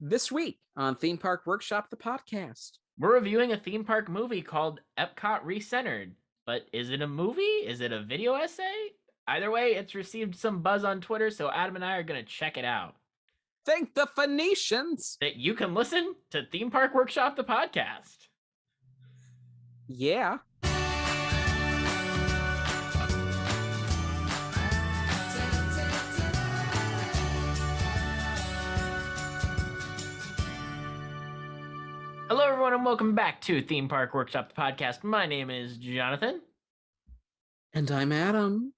This week on Theme Park Workshop, the podcast. We're reviewing a theme park movie called EPCOT Recentered. But is it a movie? Is it a video essay? Either way, it's received some buzz on Twitter, so Adam and I are going to check it out. Thank the Phoenicians! That you can listen to Theme Park Workshop, the podcast. Yeah. Hello, everyone, and welcome back to Theme Park Workshop, the podcast. My name is Jonathan. And I'm Adam.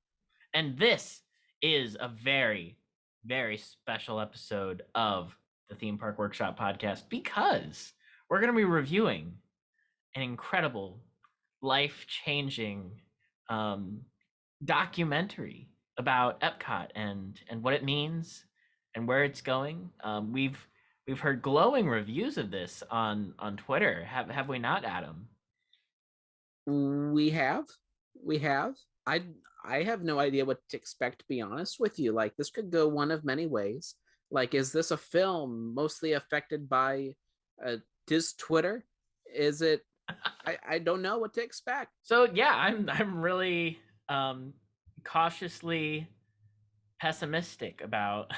And this is a very, very special episode of the Theme Park Workshop podcast because we're going to be reviewing an incredible, life-changing documentary about Epcot and what it means and where it's going. We've heard glowing reviews of this on Twitter. Have we not, Adam? We have. I have no idea what to expect, to be honest with you. Like, this could go one of many ways. Like, is this a film mostly affected by Diz Twitter? Is it? I don't know what to expect. So yeah, I'm really cautiously pessimistic about.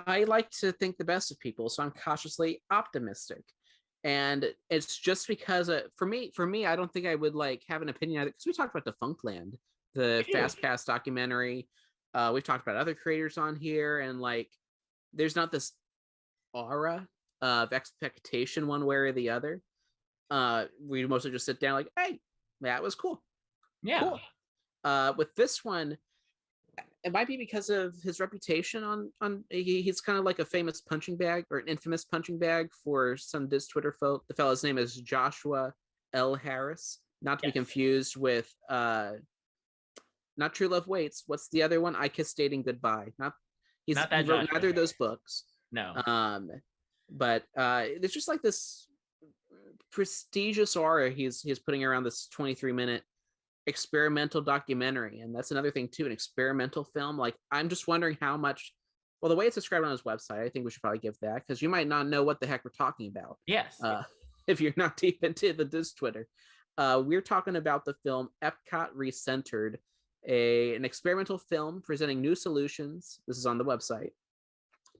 I like to think the best of people, so I'm cautiously optimistic. And it's just because for me, I don't think I would like have an opinion on it because we talked about Defunctland, the Fast Pass documentary. We've talked about other creators on here, and like, there's not this aura of expectation one way or the other. We mostly just sit down like, hey, that was cool. Yeah. Cool. With this one, it might be because of his reputation he's kind of like a famous punching bag or an infamous punching bag for some Diz Twitter folk. The fellow's name is Joshua L. Harris, not to be confused with not True Love Waits. What's the other one? I Kissed Dating Goodbye. He wrote neither of those books. No. But there's just like this prestigious aura he's putting around this 23-minute experimental documentary. And that's another thing too, an experimental film. Like, I'm just wondering how much, well, the way it's described on his website, I think we should probably give that, because you might not know what the heck we're talking about. Yes. If you're not deep into the Diz Twitter. We're talking about the film EPCOT Recentered, an experimental film presenting new solutions, this is on the website,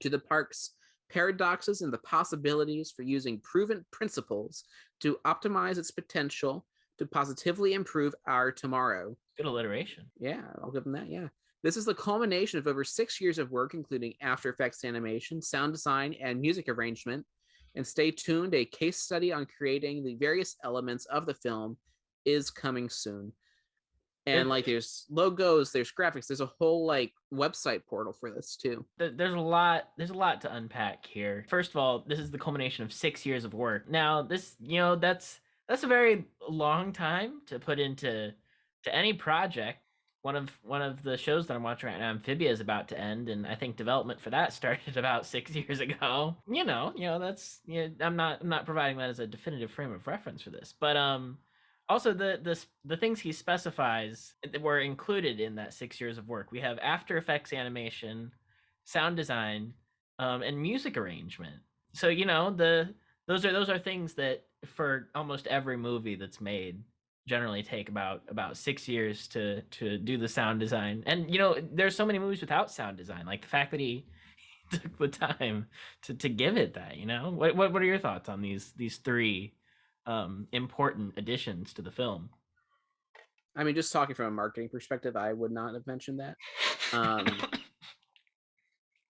to the park's paradoxes and the possibilities for using proven principles to optimize its potential to positively improve our tomorrow. Good alliteration. Yeah, I'll give them that. Yeah. This is the culmination of over 6 years of work, including After Effects animation, sound design, and music arrangement. And stay tuned, a case study on creating the various elements of the film is coming soon. And like, there's logos, there's graphics, there's a whole like website portal for this too. There's a lot to unpack here. First of all, this is the culmination of 6 years of work. Now, this, that's a very long time to put into any project. One of the shows that I'm watching right now, Amphibia, is about to end, and I think development for that started about 6 years ago. That's I'm not providing that as a definitive frame of reference for this, but also the things he specifies that were included in that 6 years of work. We have After Effects animation, sound design, and music arrangement. So those are things that for almost every movie that's made generally take about 6 years to do the sound design. And there's so many movies without sound design. Like, the fact that he took the time to give it that. What are your thoughts on these three important additions to the film? I mean, just talking from a marketing perspective, I would not have mentioned that.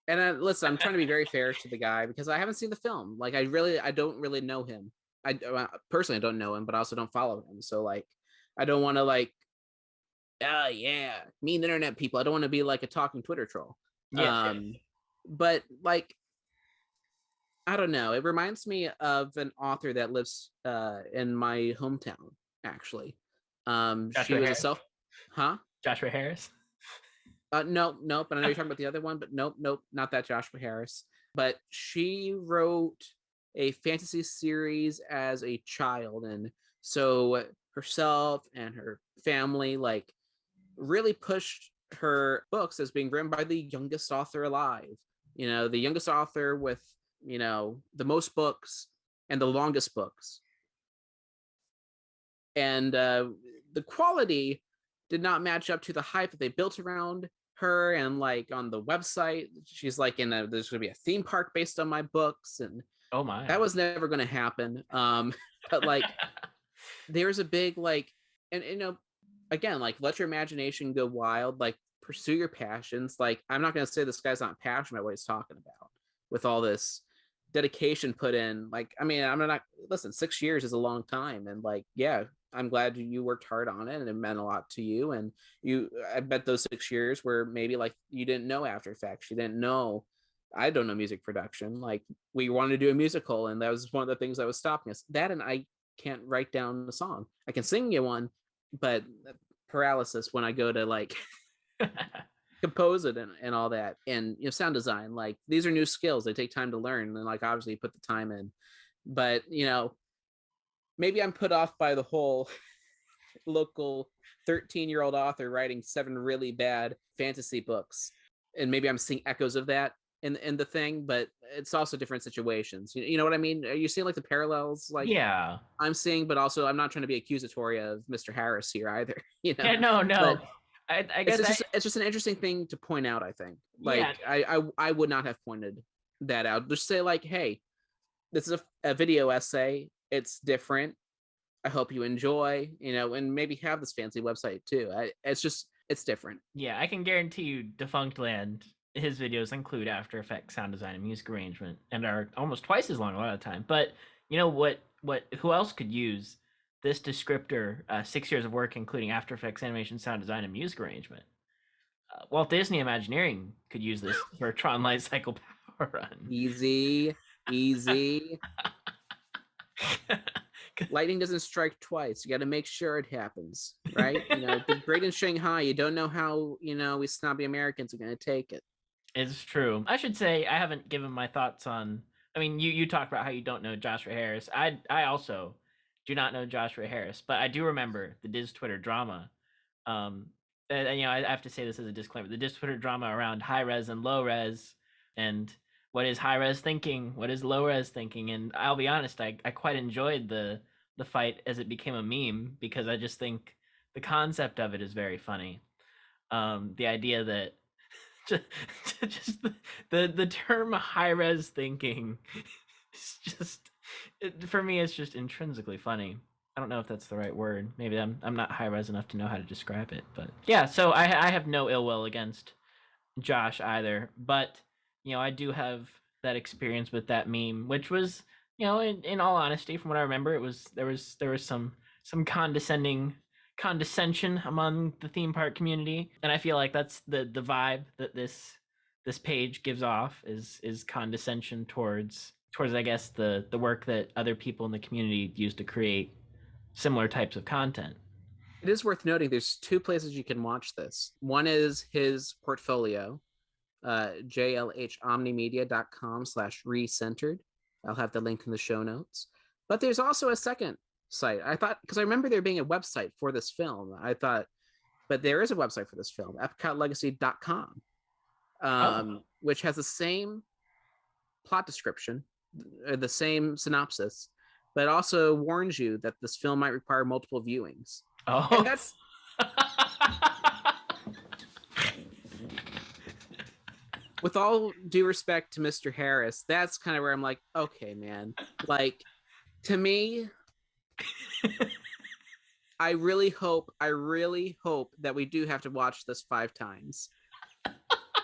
And listen, I'm trying to be very fair to the guy because I haven't seen the film. Like, I don't really know him. I personally don't know him, but I also don't follow him. So like, I don't want to like, mean internet people. I don't want to be like a talking Twitter troll. Yeah. But like, I don't know. It reminds me of an author that lives in my hometown, actually. She was Joshua Harris? No, but I know you're talking about the other one, but nope, not that Joshua Harris. But she wrote a fantasy series as a child, and so herself and her family like really pushed her books as being written by the youngest author alive. The youngest author with the most books and the longest books. And the quality did not match up to the hype that they built around her. And like on the website, she's like there's going to be a theme park based on my books, and Oh my. that was never going to happen. But like there's a big like, and again, like let your imagination go wild, like pursue your passions. Like I'm not going to say this guy's not passionate about what he's talking about with all this dedication put in. Like, I mean, I'm not, listen, 6 years is a long time, and like, yeah, I'm glad you worked hard on it and it meant a lot to you. And I bet those 6 years were maybe like you didn't know After Effects, you didn't know, I don't know music production. Like we wanted to do a musical, and that was one of the things that was stopping us. That, and I can't write down a song. I can sing you one, but paralysis when I go to like compose it and all that. And sound design, like these are new skills, they take time to learn, and like obviously you put the time in. But maybe I'm put off by the whole local 13-year-old author writing 7 really bad fantasy books, and maybe I'm seeing echoes of that in the thing, but it's also different situations. You know what I mean? Are you seeing like the parallels? Like, yeah, I'm seeing, but also I'm not trying to be accusatory of Mr. Harris here either. Yeah, no. But I guess it's just an interesting thing to point out. I think, Yeah. like, I would not have pointed that out. Just say like, hey, this is a video essay. It's different. I hope you enjoy. And maybe have this fancy website too. It's different. Yeah, I can guarantee you, Defunct Land, his videos include After Effects sound design and music arrangement, and are almost twice as long a lot of the time. But you know what? Who else could use this descriptor? 6 years of work, including After Effects animation, sound design, and music arrangement. Walt Disney Imagineering could use this for a Tron Lightcycle power run. Easy. Lightning doesn't strike twice. You got to make sure it happens, right? The great in Shanghai, you don't know how, we snobby Americans are going to take it. It's true. I should say I haven't given my thoughts on. I mean, you talk about how you don't know Joshua Harris. I also do not know Joshua Harris, but I do remember the Diz Twitter drama. And I have to say this as a disclaimer: the Diz Twitter drama around high res and low res, and what is high res thinking, what is low res thinking. And I'll be honest, I quite enjoyed the fight as it became a meme, because I just think the concept of it is very funny. The idea that just the term high res thinking is just, for me, it's just intrinsically funny. I don't know if that's the right word. Maybe I'm not high res enough to know how to describe it. But yeah, so I have no ill will against Josh either. But I do have that experience with that meme, which was, in all honesty, from what I remember, there was some condescension among the theme park community, and I feel like that's the vibe that this page gives off, is condescension towards I guess the work that other people in the community use to create similar types of content. It is worth noting there's 2 places you can watch this. One is his portfolio, jlhomnimedia.com/recentered. I'll have the link in the show notes. But there's also a second site. I thought, because I remember there being a website for this film. I thought, but there is a website for this film, EPCOTlegacy.com, which has the same plot description, the same synopsis, but also warns you that this film might require multiple viewings. Oh, and that's with all due respect to Mr. Harris, that's kind of where I'm like, okay, man. Like, to me, I really hope that we do have to watch this 5 times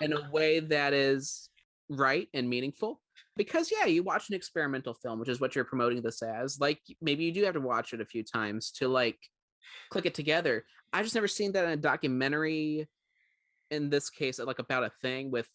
in a way that is right and meaningful. Because, yeah, you watch an experimental film, which is what you're promoting this as. Like, maybe you do have to watch it a few times to, like, click it together. I've just never seen that in a documentary, in this case, like about a thing with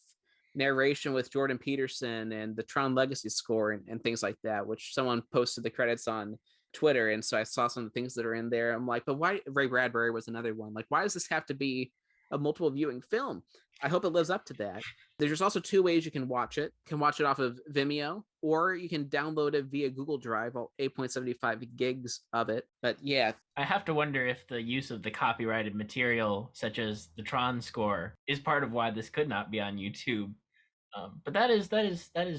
narration with Jordan Peterson and the Tron Legacy score and things like that, which someone posted the credits on Twitter. And so I saw some of the things that are in there. I'm like, but why? Ray Bradbury was another one. Like, why does this have to be a multiple viewing film? I hope it lives up to that. There's also 2 ways you can watch it. You can watch it off of Vimeo, or you can download it via Google Drive, all 8.75 gigs of it. But yeah, I have to wonder if the use of the copyrighted material, such as the Tron score, is part of why this could not be on YouTube. But that is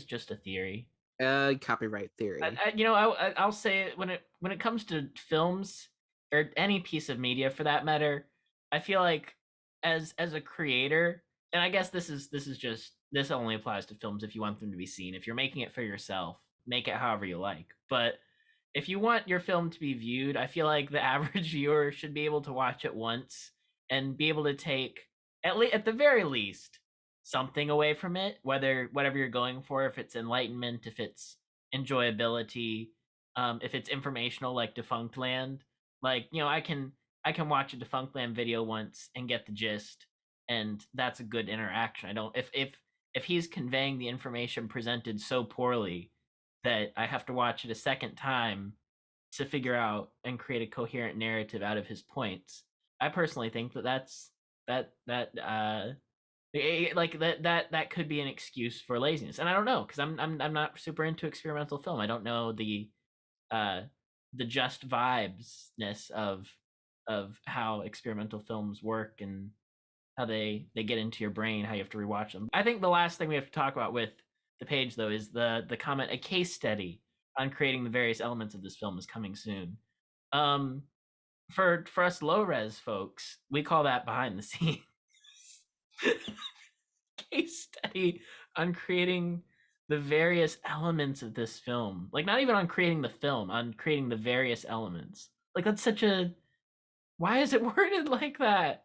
just a theory. Copyright theory. I'll say it when it comes to films or any piece of media for that matter. I feel like as a creator, and I guess this only applies to films if you want them to be seen. If you're making it for yourself, make it however you like. But if you want your film to be viewed, I feel like the average viewer should be able to watch it once and be able to take at the very least something away from it, whatever you're going for, if it's enlightenment, if it's enjoyability, if it's informational like Defunct Land. Like, I can watch a Defunct Land video once and get the gist, and that's a good interaction. I don't if he's conveying the information presented so poorly that I have to watch it a second time to figure out and create a coherent narrative out of his points. I personally think that that could be an excuse for laziness, and I don't know, because I'm not super into experimental film. I don't know the just vibesness of how experimental films work and how they get into your brain, how you have to rewatch them. I think the last thing we have to talk about with the page, though, is the comment: a case study on creating the various elements of this film is coming soon. For us low res folks, we call that behind the scenes. Case study on creating the various elements of this film. Like, not even on creating the film, on creating the various elements. Like, that's such a... Why is it worded like that?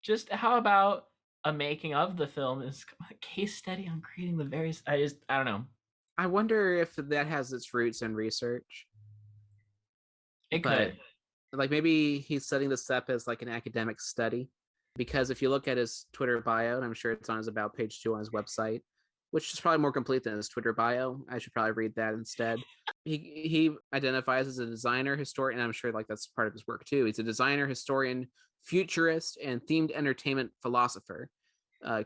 Just how about a making of the film is a case study on creating the various... I don't know. I wonder if that has its roots in research. It could. Like, maybe he's setting this up as like an academic study. Because if you look at his Twitter bio, and I'm sure it's on his About page 2 on his website, which is probably more complete than his Twitter bio. I should probably read that instead. He identifies as a designer, historian, and I'm sure like that's part of his work too. He's a designer, historian, futurist, and themed entertainment philosopher,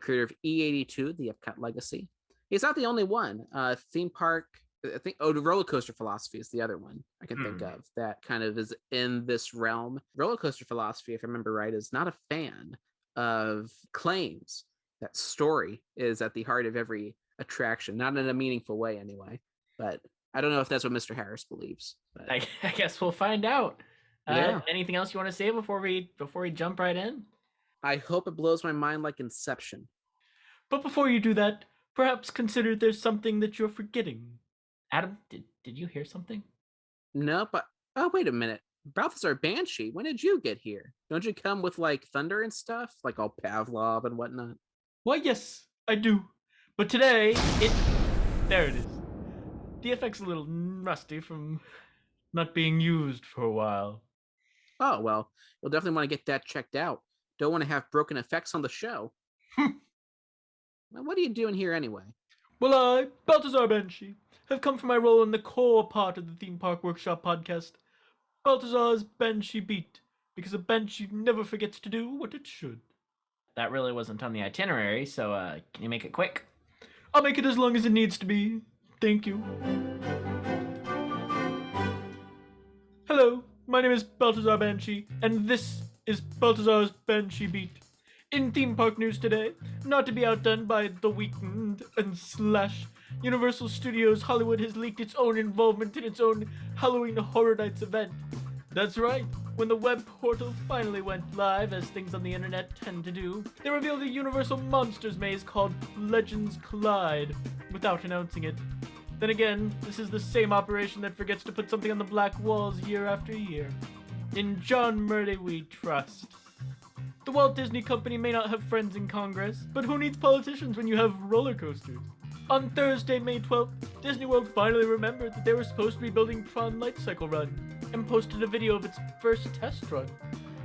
creator of E82, the EPCOT Legacy. He's not the only one. Theme park, I think, the roller coaster philosophy is the other one I can think of that kind of is in this realm. Roller coaster philosophy, if I remember right, is not a fan of claims that story is at the heart of every attraction, not in a meaningful way anyway. But I don't know if that's what Mr. Harris believes. But I guess we'll find out. Yeah. Anything else you want to say before we jump right in? I hope it blows my mind like Inception. But before you do that, perhaps consider there's something that you're forgetting. Adam, did you hear something? No, but wait a minute. Balthazar Banshee, when did you get here? Don't you come with like thunder and stuff, like all Pavlov and whatnot? Why, yes, I do. But today, there it is. The effect's a little rusty from not being used for a while. Oh, well, you'll definitely want to get that checked out. Don't want to have broken effects on the show. What are you doing here anyway? Well, I, Balthazar Banshee, have come for my role in the core part of the Theme Park Workshop podcast, Balthazar's Banshee Beat, because a Banshee never forgets to do what it should. That really wasn't on the itinerary, so can you make it quick? I'll make it as long as it needs to be. Thank you. Hello, my name is Balthazar Banshee, and this is Balthazar's Banshee Beat. In theme park news today, not to be outdone by The Weeknd and Slash, Universal Studios Hollywood has leaked its own involvement in its own Halloween Horror Nights event. That's right, when the web portal finally went live, as things on the internet tend to do, they revealed a Universal Monsters maze called Legends Collide, without announcing it. Then again, this is the same operation that forgets to put something on the black walls year after year. In John Murray we trust. The Walt Disney Company may not have friends in Congress, but who needs politicians when you have roller coasters? On Thursday, May 12th, Disney World finally remembered that they were supposed to be building TRON Lightcycle Run, and posted a video of its first test run.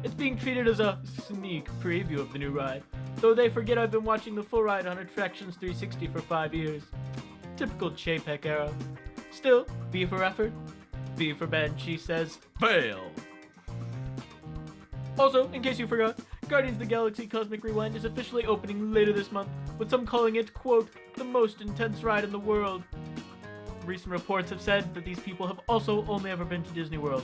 It's being treated as a sneak preview of the new ride, though they forget I've been watching the full ride on Attractions 360 for 5 years. Typical Chapek era. Still, B for effort, B for Banshee says, fail! Also, in case you forgot, Guardians of the Galaxy Cosmic Rewind is officially opening later this month, with some calling it, quote, the most intense ride in the world. Recent reports have said that these people have also only ever been to Disney World.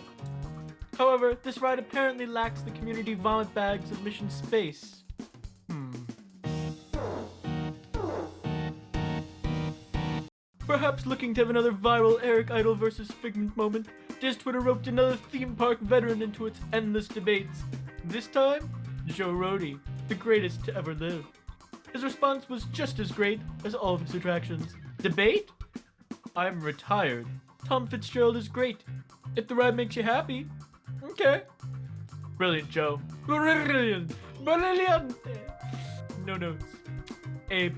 However, this ride apparently lacks the community vomit bags of Mission Space. Perhaps looking to have another viral Eric Idle versus Figment moment, Diz Twitter roped another theme park veteran into its endless debates. This time, Joe Rohde, the greatest to ever live. His response was just as great as all of his attractions. Debate? I'm retired. Tom Fitzgerald is great. If the ride makes you happy, okay. Brilliant, Joe. Brilliant. Brilliant. No notes. A+.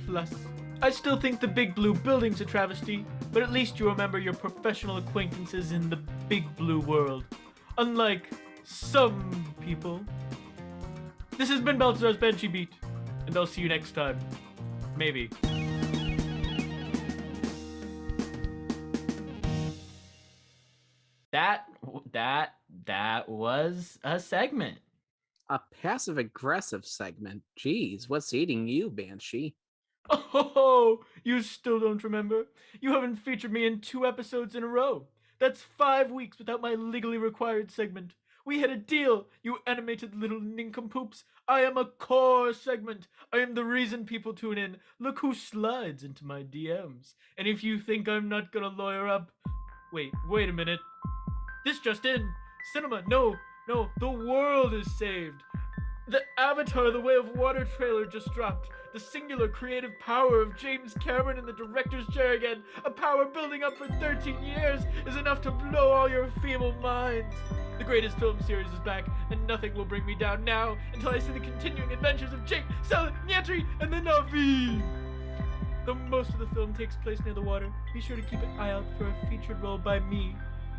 I still think the Big Blue Building's a travesty, but at least you remember your professional acquaintances in the Big Blue world. Unlike some people. This has been Balthazar's Banshee Beat, and I'll see you next time. Maybe. That was a segment. A passive-aggressive segment. Jeez, what's eating you, Banshee? Oh, you still don't remember? You haven't featured me in 2 episodes in a row. That's 5 weeks without my legally required segment. We had a deal, you animated little nincompoops. I am a core segment. I am the reason people tune in. Look who slides into my DMs. And if you think I'm not gonna lawyer up... Wait a minute. This just in. Cinema, no, the world is saved. The Avatar The Way of Water trailer just dropped. The singular creative power of James Cameron in the director's chair again, a power building up for 13 years, is enough to blow all your feeble minds. The greatest film series is back, and nothing will bring me down now until I see the continuing adventures of Jake, Sully, Nyatri, and the Na'vi. Though most of the film takes place near the water, be sure to keep an eye out for a featured role by me,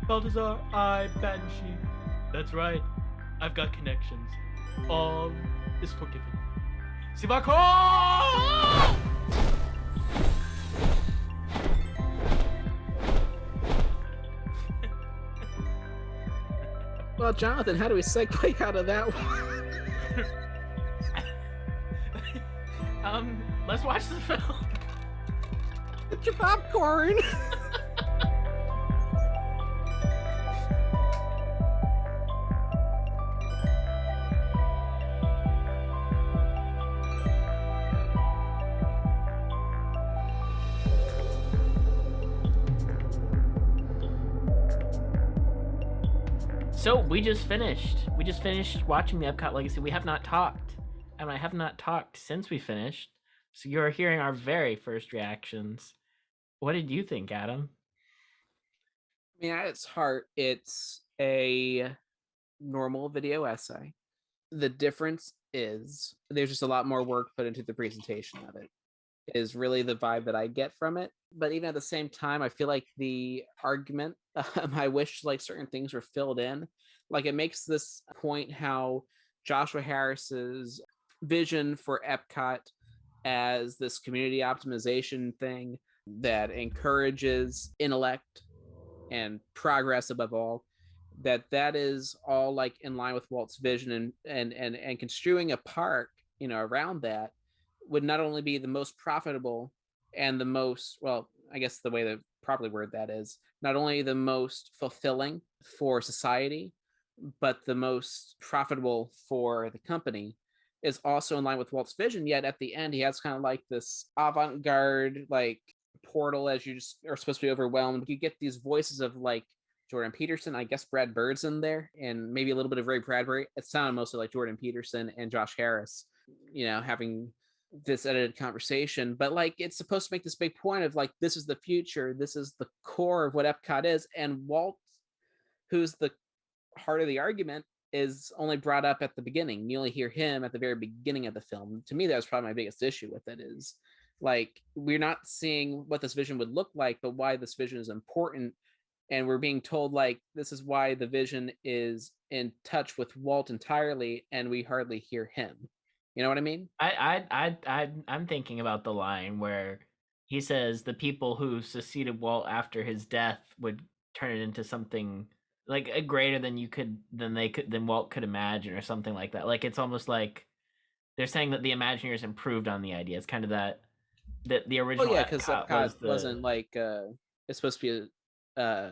Balthazar Banshee. That's right, I've got connections. All is forgiven. Sivako! Well, Jonathan, how do we segue out of that one? Let's watch the film. Get your popcorn. So we just finished watching the EPCOT Legacy. We have not talked, and I have not talked since we finished. So you're hearing our very first reactions. What did you think, Adam? I mean, at its heart, it's a normal video essay. The difference is there's just a lot more work put into the presentation of it, is really the vibe that I get from it. But even at the same time, I feel like the argument, I wish like certain things were filled in. Like it makes this point how Joshua Harris's vision for EPCOT as this community optimization thing that encourages intellect and progress above all, that is all like in line with Walt's vision, and construing a park, around that would not only be the most profitable and the most, well, I guess the way to properly word that is not only the most fulfilling for society, but the most profitable for the company, is also in line with Walt's vision. Yet at the end, he has kind of like this avant-garde like portal as you just are supposed to be overwhelmed. You get these voices of like Jordan Peterson, I guess Brad Bird's in there, and maybe a little bit of Ray Bradbury. It sounded mostly like Jordan Peterson and Josh Harris, having this edited conversation. But like it's supposed to make this big point of like, this is the future, this is the core of what EPCOT is. And Walt, who's the heart of the argument, is only brought up at the beginning. You only hear him at the very beginning of the film. To me, that was probably my biggest issue with it, is like we're not seeing what this vision would look like, but why this vision is important. And we're being told like this is why the vision is in touch with Walt entirely, and we hardly hear him. You know what I mean? I'm thinking about the line where he says the people who succeeded Walt after his death would turn it into something like a greater than Walt could imagine, or something like that. Like it's almost like they're saying that the Imagineers improved on the idea. It's kind of that the original. Oh yeah, because EPCOT wasn't like it's supposed to be a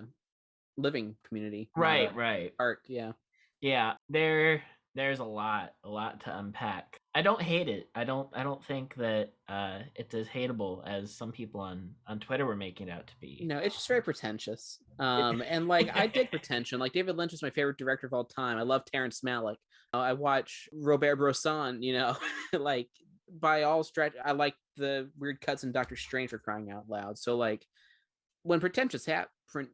living community, right? Arc, yeah. Yeah, they're There's a lot to unpack. I don't hate it. I don't think that it's as hateable as some people on Twitter were making it out to be. No, it's just very pretentious. And like I dig pretension. Like David Lynch is my favorite director of all time. I love Terrence Malick. I watch Robert Bresson. Like by all stretch, I like the weird cuts in Doctor Strange for crying out loud. So like when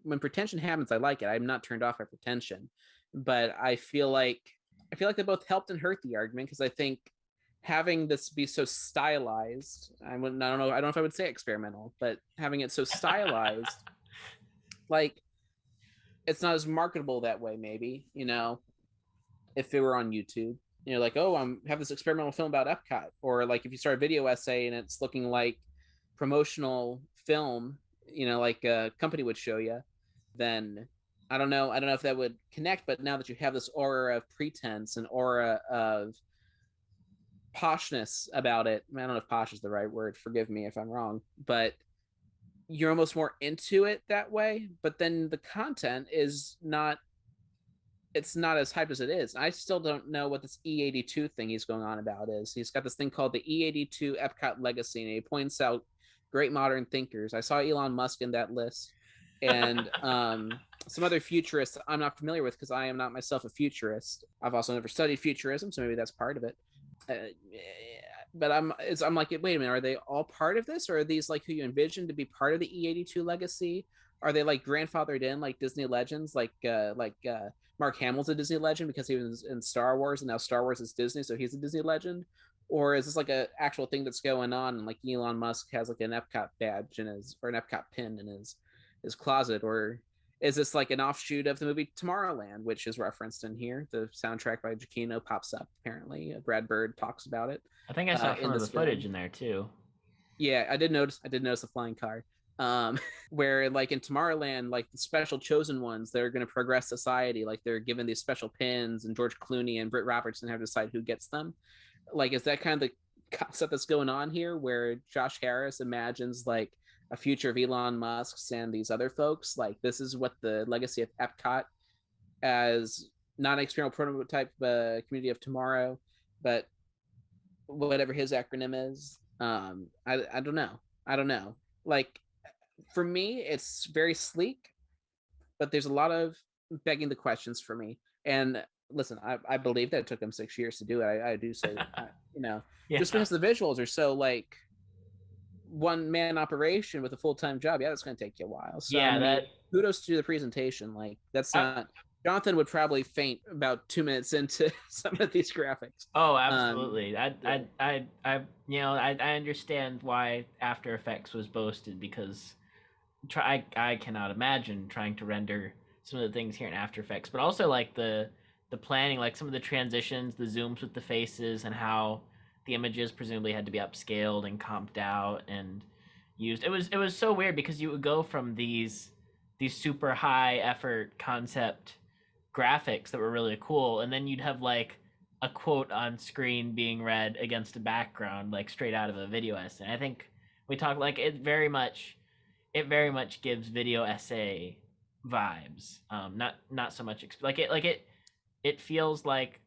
when pretension happens, I like it. I'm not turned off by pretension, but I feel like they both helped and hurt the argument because I think having this be so stylized, I don't know if I would say experimental, but having it so stylized, like it's not as marketable that way. Maybe if it were on YouTube, like oh, I'm have this experimental film about Epcot, or like if you start a video essay and it's looking like promotional film, like a company would show you, then I don't know if that would connect. But now that you have this aura of pretense and aura of poshness about it, I don't know if posh is the right word, forgive me if I'm wrong, but you're almost more into it that way. But then the content is not, it's not as hyped as it is. I still don't know what this E82 thing he's going on about is. He's got this thing called the E82 Epcot Legacy, and he points out great modern thinkers. I saw Elon Musk in that list, and some other futurists I'm not familiar with because I am not myself a futurist. I've also never studied futurism, so maybe that's part of it. But I'm like, wait a minute, are they all part of this, or are these like who you envision to be part of the E82 legacy? Are they like grandfathered in like Disney legends, like Mark Hamill's a Disney legend because he was in Star Wars, and now Star Wars is Disney, so he's a Disney legend? Or is this like a actual thing that's going on, and like Elon Musk has like an Epcot badge in his, or an Epcot pin in his closet? Or is this like an offshoot of the movie Tomorrowland, which is referenced in here? The soundtrack by Giacchino pops up, apparently. Brad Bird talks about it. I think I saw some of the footage in there too. Yeah, I did notice the flying car. Where like in Tomorrowland, like the special chosen ones, they're going to progress society, like they're given these special pins, and George Clooney and Britt Robertson have to decide who gets them. Like, is that kind of the concept that's going on here, where Josh Harris imagines like a future of Elon Musk's and these other folks? Like, this is what the legacy of Epcot, as not an experimental prototype community of tomorrow, but whatever his acronym is. I don't know. Like, for me, it's very sleek, but there's a lot of begging the questions for me. And listen, I believe that it took him 6 years to do it. I do say that, Yeah. just because the visuals are so like one man operation with a full-time job. Yeah, that's going to take you a while. So Yeah, that kudos to the presentation. Like, that's not. Jonathan would probably faint about 2 minutes into some of these graphics. Oh, absolutely. I understand why After Effects was boasted, because I cannot imagine trying to render some of the things here in After Effects, but also like the planning, like some of the transitions, the zooms with the faces, and how the images presumably had to be upscaled and comped out and used. It was so weird because you would go from these super high effort concept graphics that were really cool, and then you'd have like a quote on screen being read against a background, like straight out of a video essay. I think we talked like it very much gives video essay vibes. Not so much it feels like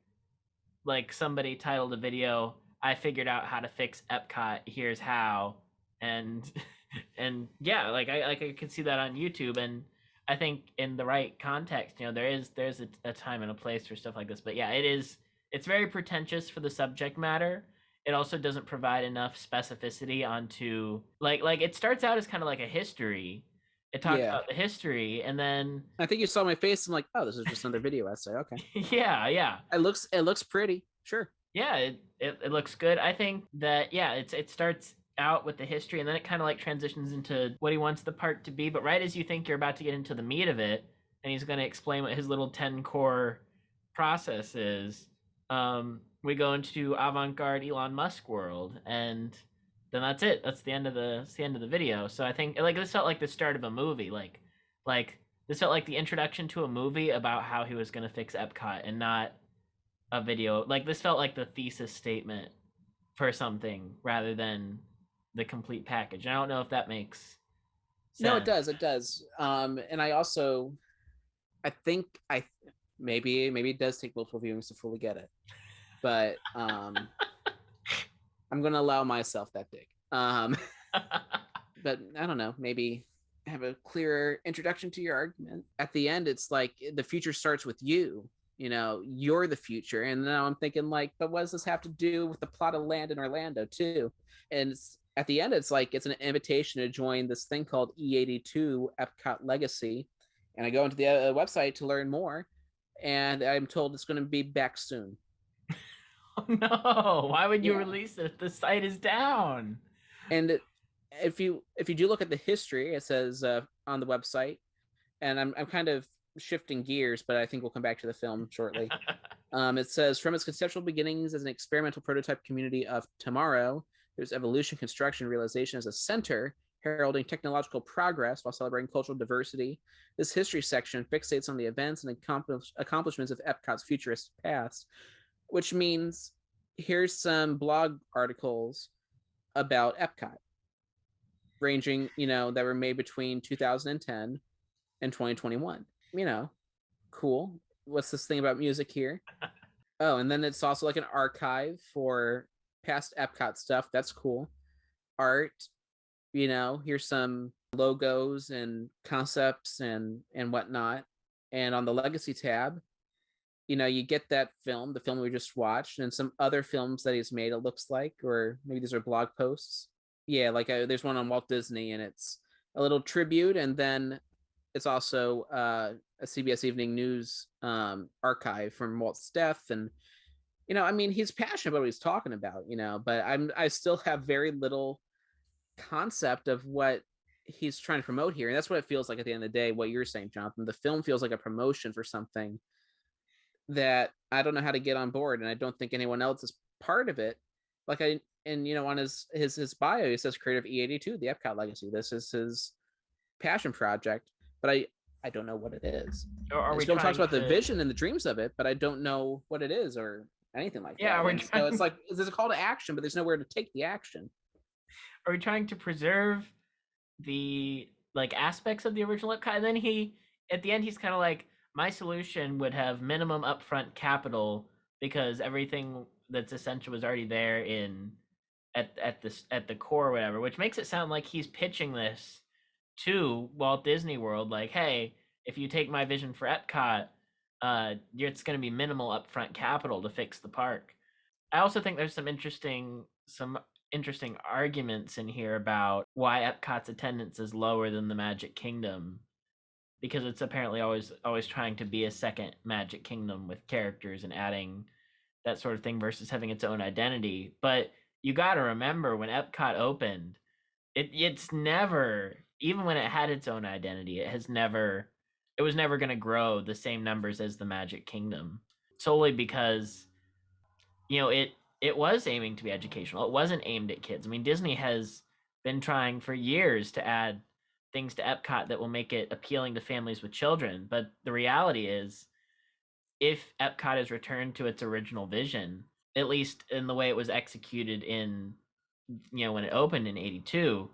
somebody titled a video, I figured out how to fix Epcot, here's how. And and yeah, like I could see that on YouTube. And I think in the right context, there's a time and a place for stuff like this. But yeah, it's very pretentious for the subject matter. It also doesn't provide enough specificity onto like it starts out as kind of like a history. It talks about the history, and then I think you saw my face. I'm like, oh, this is just another video essay. Okay. yeah. It looks pretty. Sure. Yeah, it looks good. I think that it starts out with the history, and then it kind of like transitions into what he wants the part to be. But right as you think you're about to get into the meat of it, and he's going to explain what his little 10 core process is, we go into avant-garde Elon Musk world, and then that's it. That's the end of the video. So I think like this felt like the start of a movie. Like this felt like the introduction to a movie about how he was going to fix Epcot, and not a video. Like, this felt like the thesis statement for something rather than the complete package. I don't know if that makes sense. No, it does. And I think Maybe it does take multiple viewings to fully get it, but I'm gonna allow myself that dig. But I don't know, maybe have a clearer introduction to your argument. At the end, it's like the future starts with you. You know, you're the future. And now I'm thinking, like, but what does this have to do with the plot of Land in Orlando, too? And at the end, it's like it's an invitation to join this thing called E82 Epcot Legacy. And I go into the website to learn more, and I'm told it's going to be back soon. Oh no! Why would you release it if the site is down? And if you do look at the history, it says on the website, and I'm kind of shifting gears, but I think we'll come back to the film shortly. It says, from its conceptual beginnings as an experimental prototype community of tomorrow, there's evolution, construction, realization as a center, heralding technological progress while celebrating cultural diversity. This history section fixates on the events and accomplishments of Epcot's futuristic past, which means here's some blog articles about Epcot, ranging, that were made between 2010 and 2021. Cool. What's this thing about music here? Oh, and then it's also like an archive for past Epcot stuff. That's cool. Art, here's some logos and concepts and whatnot. And on the Legacy tab, you get that film, the film we just watched, and some other films that he's made, it looks like, or maybe these are blog posts. Yeah, like there's one on Walt Disney, and it's a little tribute, and then it's also a CBS Evening News archive from Walt's death. And he's passionate about what he's talking about, but I still have very little concept of what he's trying to promote here. And that's what it feels like at the end of the day. What you're saying, Jonathan, the film feels like a promotion for something that I don't know how to get on board, and I don't think anyone else is part of it. Like on his bio, he says creator of E82, the Epcot Legacy. This is his passion project, but I don't know what it is. The film talks about the vision and the dreams of it, but I don't know what it is or anything like that. So it's like there's a call to action, but there's nowhere to take the action. Are we trying to preserve the aspects of the original Epcot? And then at the end he's kind of like, my solution would have minimum upfront capital because everything that's essential was already there at the core or whatever, which makes it sound like he's pitching this to Walt Disney World, like, hey, if you take my vision for Epcot, it's going to be minimal upfront capital to fix the park. I also think there's some interesting arguments in here about why Epcot's attendance is lower than the Magic Kingdom, because it's apparently always trying to be a second Magic Kingdom with characters and adding that sort of thing versus having its own identity. But you got to remember, when Epcot opened, it's never, even when it had its own identity, it was never going to grow the same numbers as the Magic Kingdom, solely because it was aiming to be educational. It wasn't aimed at kids. I mean, Disney has been trying for years to add things to Epcot that will make it appealing to families with children. But the reality is, if Epcot is returned to its original vision, at least in the way it was executed in, when it opened in 82,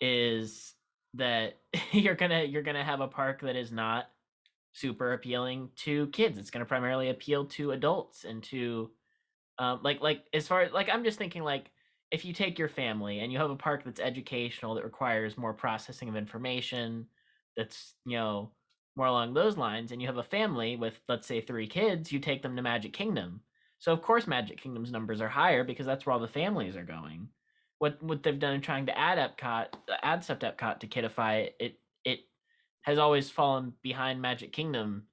is that you're gonna have a park that is not super appealing to kids. It's gonna primarily appeal to adults and to as far as I'm just thinking, if you take your family and you have a park that's educational, that requires more processing of information, that's more along those lines, and you have a family with, let's say, 3 kids, you take them to Magic Kingdom. So of course Magic Kingdom's numbers are higher because that's where all the families are going. What they've done in trying to add stuff to Epcot to kidify it, it has always fallen behind Magic Kingdom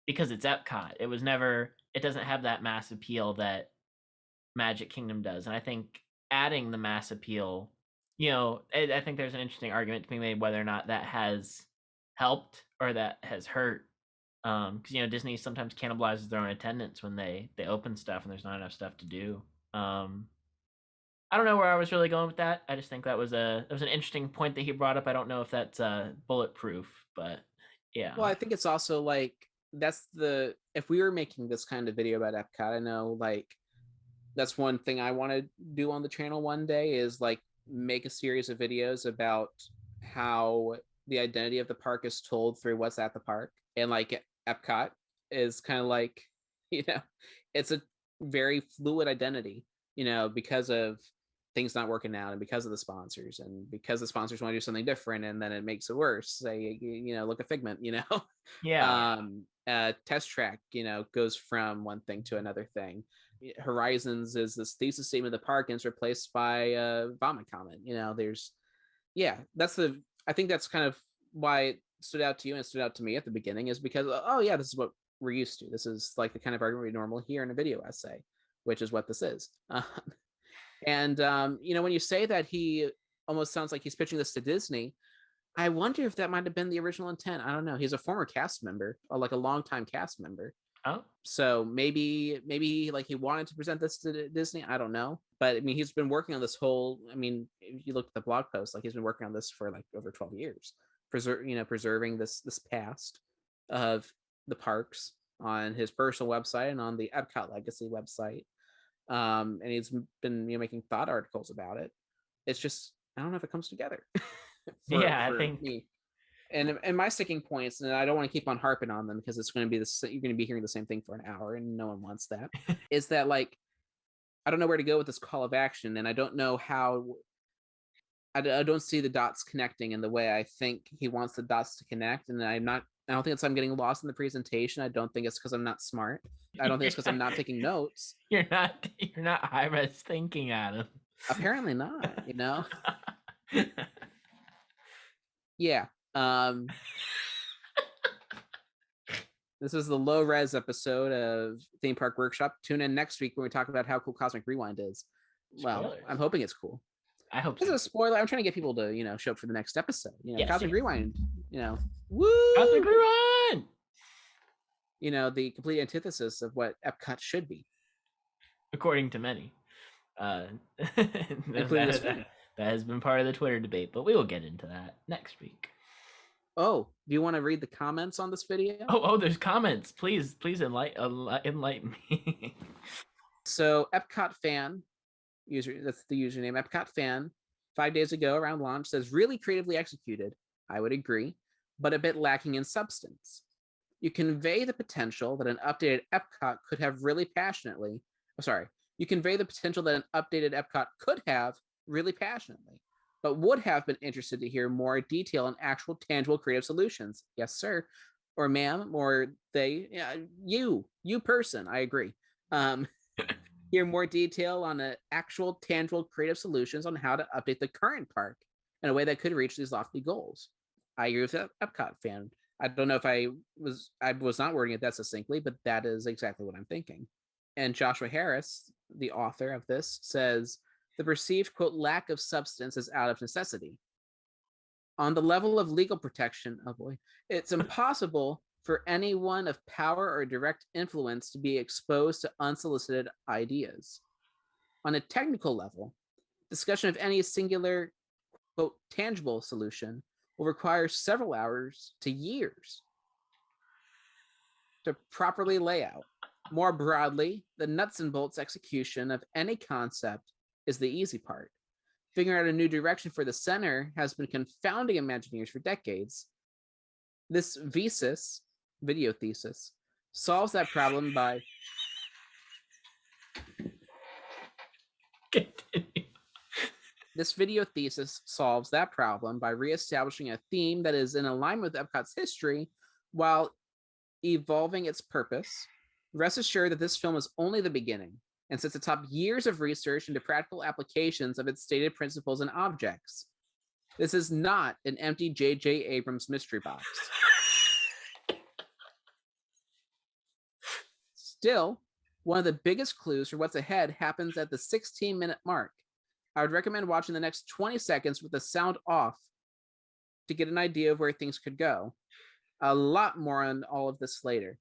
because it's Epcot. It doesn't have that mass appeal that Magic Kingdom does. And I think adding the mass appeal, I think there's an interesting argument to be made whether or not that has helped or that has hurt. Because Disney sometimes cannibalizes their own attendance when they open stuff and there's not enough stuff to do. I don't know where I was really going with that. I just think that was an interesting point that he brought up. I don't know if that's bulletproof, but yeah. Well, I think it's also if we were making this kind of video about Epcot, I know that's one thing I want to do on the channel one day, is make a series of videos about how the identity of the park is told through what's at the park. And Epcot is kind of like, it's a very fluid identity, because of things not working out and because of the sponsors and because the sponsors want to do something different and then it makes it worse. Say, look at Figment, Yeah. Test Track, goes from one thing to another thing. Horizons is this thesis statement of the park and it's replaced by a vomit comment. I think that's kind of why it stood out to you and it stood out to me at the beginning, is because, oh yeah, this is what we're used to. This is like the kind of argument we normally hear in a video essay, which is what this is. And when you say that he almost sounds like he's pitching this to Disney, I wonder if that might have been the original intent. I don't know. He's a former cast member, or like a longtime cast member. Oh, So maybe like he wanted to present this to Disney. I don't know. But I mean, he's been working on this whole, if you look at the blog post, like he's been working on this for like over 12 years, preserving this past of the parks on his personal website and on the Epcot Legacy website. And he's been making thought articles about it. It's just, I don't know if it comes together. I think me. And my sticking points, and I don't want to keep on harping on them because it's going to be you're going to be hearing the same thing for an hour and no one wants that. Is that like, I don't know where to go with this call of action, and I don't know how. I don't see the dots connecting in the way I think he wants the dots to connect, and I don't think it's I'm getting lost in the presentation. I don't think it's because I'm not smart. I don't think it's because I'm not taking notes. You're not high-res thinking, Adam. Apparently not, Yeah. This is the low res episode of Theme Park Workshop. Tune in next week when we talk about how cool Cosmic Rewind is. Spoilers. Well, I'm hoping it's cool. I hope this is a spoiler. I'm trying to get people to show up for the next episode. Yes, Cosmic Rewind. Woo! Cosmic Rewind. The complete antithesis of what Epcot should be, according to many. That has been part of the Twitter debate, but we will get into that next week. Oh, do you want to read the comments on this video? Oh, there's comments. Please enlighten me. So Epcot fan user, that's the username, Epcot fan, 5 days ago around launch, says really creatively executed. I would agree, but a bit lacking in substance. You convey the potential that an updated Epcot could have really passionately. You convey the potential that an updated Epcot could have really passionately, but would have been interested to hear more detail on actual tangible creative solutions. Yes, sir. Or ma'am, or they, you person, I agree. Hear more detail on the actual tangible creative solutions on how to update the current park in a way that could reach these lofty goals. I agree with that Epcot fan. I don't know if I was not wording it that succinctly, but that is exactly what I'm thinking. And Joshua Harris, the author of this, says, the perceived, quote, lack of substance is out of necessity. On the level of legal protection, oh boy, it's impossible for anyone of power or direct influence to be exposed to unsolicited ideas. On a technical level, discussion of any singular, quote, tangible solution will require several hours to years to properly lay out. More broadly, the nuts and bolts execution of any concept is the easy part. Figuring out a new direction for the center has been confounding Imagineers for decades. This video thesis, solves that problem by... Continue. This video thesis solves that problem by reestablishing a theme that is in alignment with Epcot's history while evolving its purpose. Rest assured that this film is only the beginning and sets atop years of research into practical applications of its stated principles and objects. This is not an empty J.J. Abrams mystery box. Still, one of the biggest clues for what's ahead happens at the 16-minute mark. I would recommend watching the next 20 seconds with the sound off to get an idea of where things could go. A lot more on all of this later.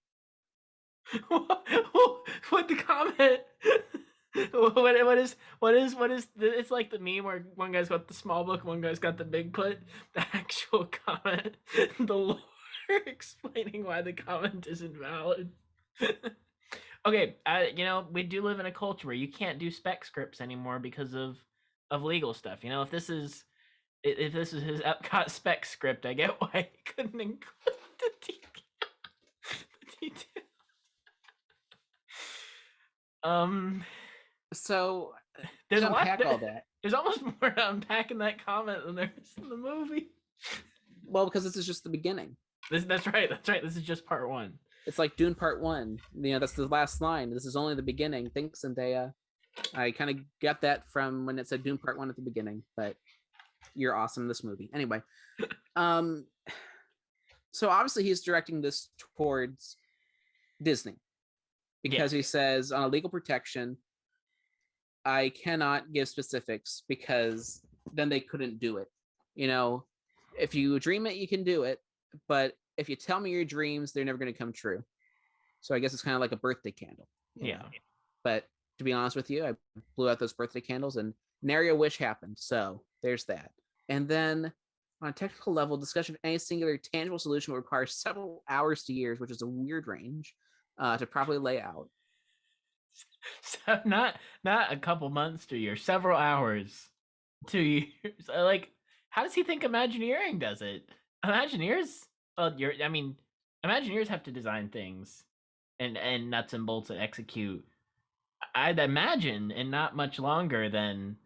What the comment? What is it's like the meme where one guy's got the small book, one guy's got the big put. The actual comment, the lore explaining why the comment isn't valid. Okay, we do live in a culture where you can't do spec scripts anymore because of legal stuff. If this is his Epcot spec script, I get why he couldn't include the detail. Um, So there's to a lot. unpack all that, There's almost more to unpack in that comment than there is in the movie. well, because this is just the beginning. That's right. That's right. This is just part one. It's like Dune Part 1. That's the last line. This is only the beginning. Thanks, Zendaya. I kind of got that from when it said Dune Part 1 at the beginning, but you're awesome in this movie. Anyway, so obviously he's directing this towards Disney because he says on a legal protection, I cannot give specifics because then they couldn't do it. If you dream it, you can do it, but if you tell me your dreams, they're never going to come true. So I guess it's kind of like a birthday candle. Yeah. But to be honest with you, I blew out those birthday candles and nary a wish happened. So there's that. And then on a technical level, discussion of any singular tangible solution will require several hours to years, which is a weird range to properly lay out. So not a couple months to years, several hours to years. Like, how does he think Imagineering does it? Imagineers, Imagineers have to design things and nuts and bolts and execute. I'd imagine in not much longer than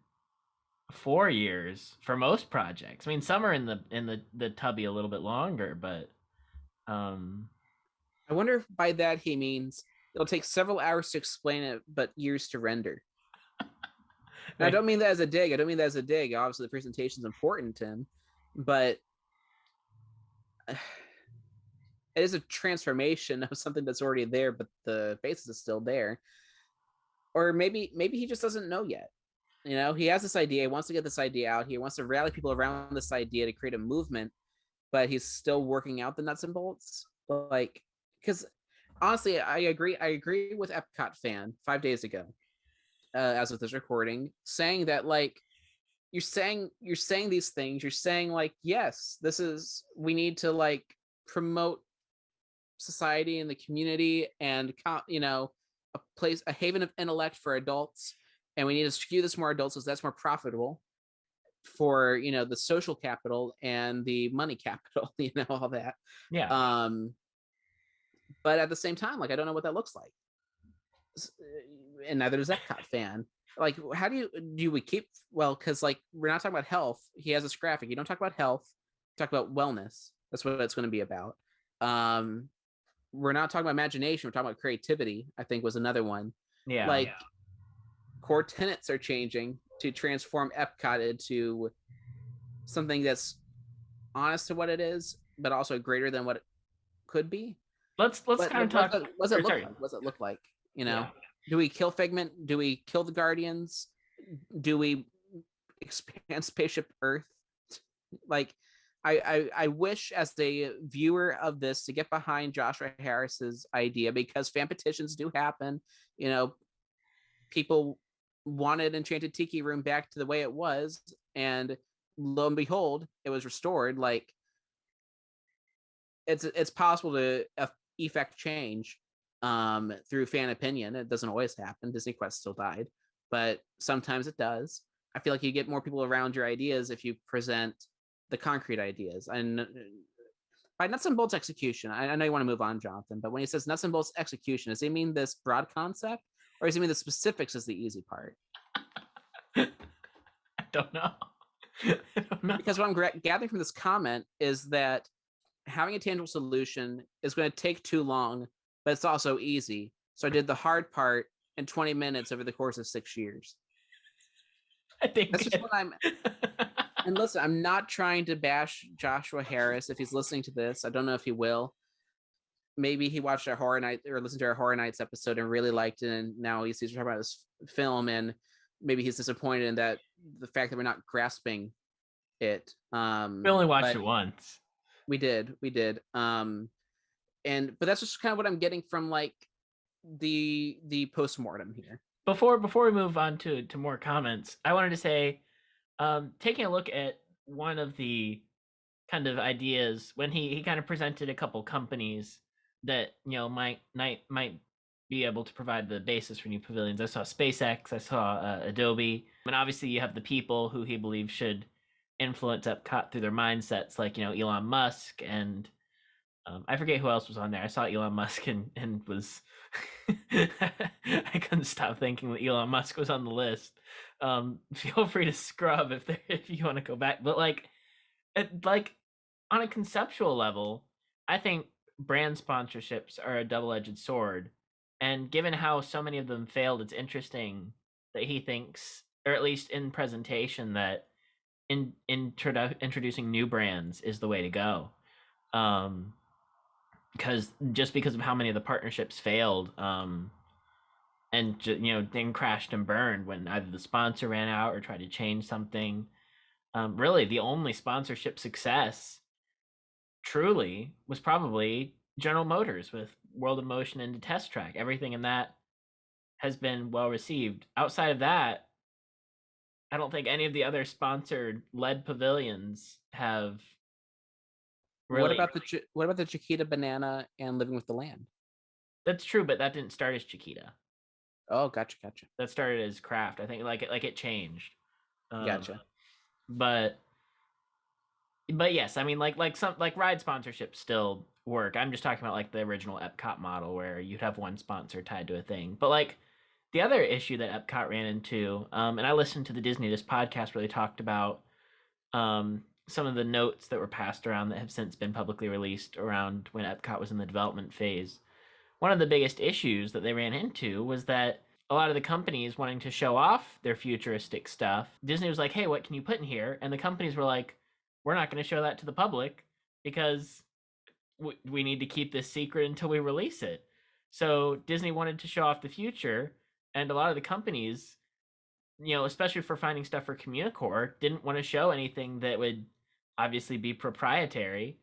4 years for most projects. I mean, some are in the tubby a little bit longer, but I wonder if by that he means it'll take several hours to explain it, but years to render. And I don't mean that as a dig. Obviously, the presentation is important to him, but it is a transformation of something that's already there, but the basis is still there. Or maybe he just doesn't know yet. He has this idea. He wants to get this idea out. He wants to rally people around this idea to create a movement, but he's still working out the nuts and bolts. Like, because honestly, I agree with EPCOT fan 5 days ago, as of this recording, saying that like you're saying these things. You're saying like, yes, we need to like promote society and the community and a haven of intellect for adults, and we need to skew this more adults because that's more profitable for the social capital and the money capital, all that. Yeah. But at the same time, like, I don't know what that looks like, and neither does EPCOT fan. Like, how do we keep, well, because like we're not talking about health. He has this graphic. You don't talk about health, talk about wellness. That's what it's going to be about. We're not talking about imagination. We're talking about creativity, I think was another one. Yeah. Core tenets are changing to transform EPCOT into something that's honest to what it is, but also greater than what it could be. Let's kind of talk. What does it look like? Do we kill Figment? Do we kill the Guardians? Do we expand Spaceship Earth? Like, I wish as a viewer of this to get behind Joshua Harris's idea, because fan petitions do happen. People wanted Enchanted Tiki Room back to the way it was, and lo and behold, it was restored. Like, it's possible to effect change through fan opinion. It doesn't always happen. Disney Quest still died, but sometimes it does. I feel like you get more people around your ideas if you present the concrete ideas. And by nuts and bolts execution, I know you want to move on, Jonathan, but when he says nuts and bolts execution, does he mean this broad concept, or does he mean the specifics is the easy part? I don't know. Because what I'm gathering from this comment is that having a tangible solution is going to take too long, but it's also easy. So I did the hard part in 20 minutes over the course of 6 years. I think that's just what I'm. And listen, I'm not trying to bash Joshua Harris if he's listening to this. I don't know if he will. Maybe he watched our Horror Night or listened to our Horror Nights episode and really liked it, and now he's talking about this film, and maybe he's disappointed in that the fact that we're not grasping it. We only watched it once. We did. But that's just kind of what I'm getting from like the postmortem here. Before we move on to more comments, I wanted to say, taking a look at one of the kind of ideas when he kind of presented a couple companies that might be able to provide the basis for new pavilions. I saw SpaceX, I saw Adobe, and obviously you have the people who he believes should influence EPCOT through their mindsets, like Elon Musk and I forget who else was on there. I saw Elon Musk and was I couldn't stop thinking that Elon Musk was on the list. Feel free to scrub if you want to go back, but like on a conceptual level, I think brand sponsorships are a double-edged sword, and given how so many of them failed, it's interesting that he thinks, or at least in presentation, that introducing new brands is the way to go. Because just because of how many of the partnerships failed, and then crashed and burned when either the sponsor ran out or tried to change something. Really, the only sponsorship success truly was probably General Motors with World of Motion and Test Track. Everything in that has been well received. Outside of that, I don't think any of the other sponsored led pavilions have really. What about the Chiquita banana and Living with the Land? That's true, but that didn't start as Chiquita. Oh, gotcha. That started as Kraft. I think it changed. Gotcha. But yes, I mean like some ride sponsorships still work. I'm just talking about like the original Epcot model where you'd have one sponsor tied to a thing. But like the other issue that Epcot ran into, and I listened to the Disney This podcast where they talked about some of the notes that were passed around that have since been publicly released around when Epcot was in the development phase. One of the biggest issues that they ran into was that a lot of the companies wanting to show off their futuristic stuff, Disney was like, hey, what can you put in here? And the companies were like, we're not going to show that to the public because we need to keep this secret until we release it. So Disney wanted to show off the future, and a lot of the companies, especially for finding stuff for Communicore, didn't want to show anything that would obviously be proprietary,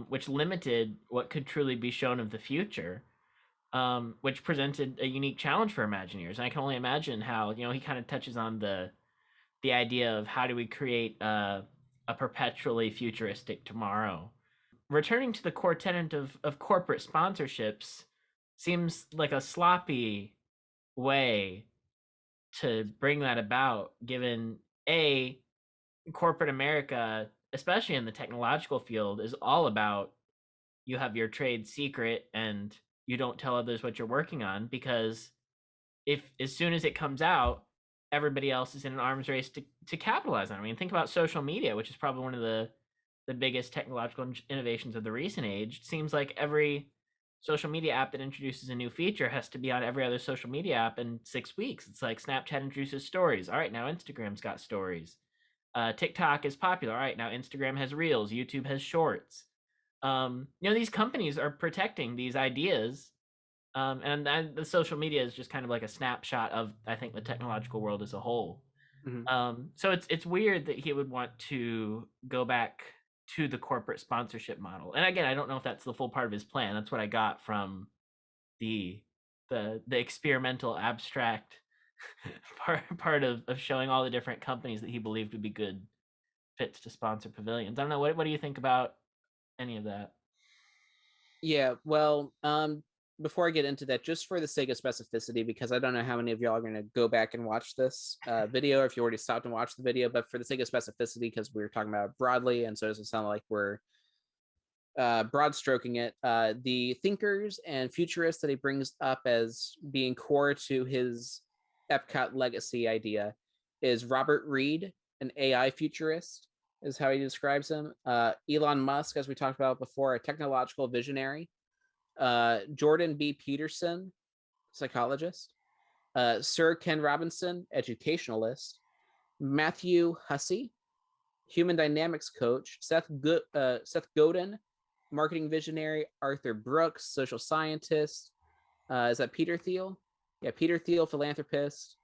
which limited what could truly be shown of the future, which presented a unique challenge for Imagineers. And I can only imagine how, he kind of touches on the idea of how do we create a perpetually futuristic tomorrow. Returning to the core tenet of corporate sponsorships seems like a sloppy way to bring that about, given corporate America, especially in the technological field, is all about you have your trade secret and you don't tell others what you're working on, because if as soon as it comes out, everybody else is in an arms race to capitalize on it. I mean, think about social media, which is probably one of the biggest technological innovations of the recent age. It seems like every social media app that introduces a new feature has to be on every other social media app in 6 weeks. It's like Snapchat introduces stories. All right, now Instagram's got stories. TikTok is popular. All right, now Instagram has Reels. YouTube has Shorts. These companies are protecting these ideas, and the social media is just kind of like a snapshot of, I think, the technological world as a whole. Mm-hmm. So it's weird that he would want to go back to the corporate sponsorship model. And again, I don't know if that's the full part of his plan. That's what I got from the experimental abstract part of showing all the different companies that he believed would be good fits to sponsor pavilions. I don't know. What do you think about any of that? Yeah, well, before I get into that, just for the sake of specificity, because I don't know how many of y'all are going to go back and watch this video, or if you already stopped and watched the video, but for the sake of specificity, because we were talking about it broadly, and so it doesn't sound like we're broad stroking it, the thinkers and futurists that he brings up as being core to his Epcot legacy idea is Robert Reed, an AI futurist, is how he describes him. Elon Musk, as we talked about before, a technological visionary. Jordan B. Peterson, psychologist. Sir Ken Robinson, educationalist. Matthew Hussey, human dynamics coach. Seth Godin, marketing visionary. Arthur Brooks, social scientist. Is that Peter Thiel? Yeah, Peter Thiel, philanthropist.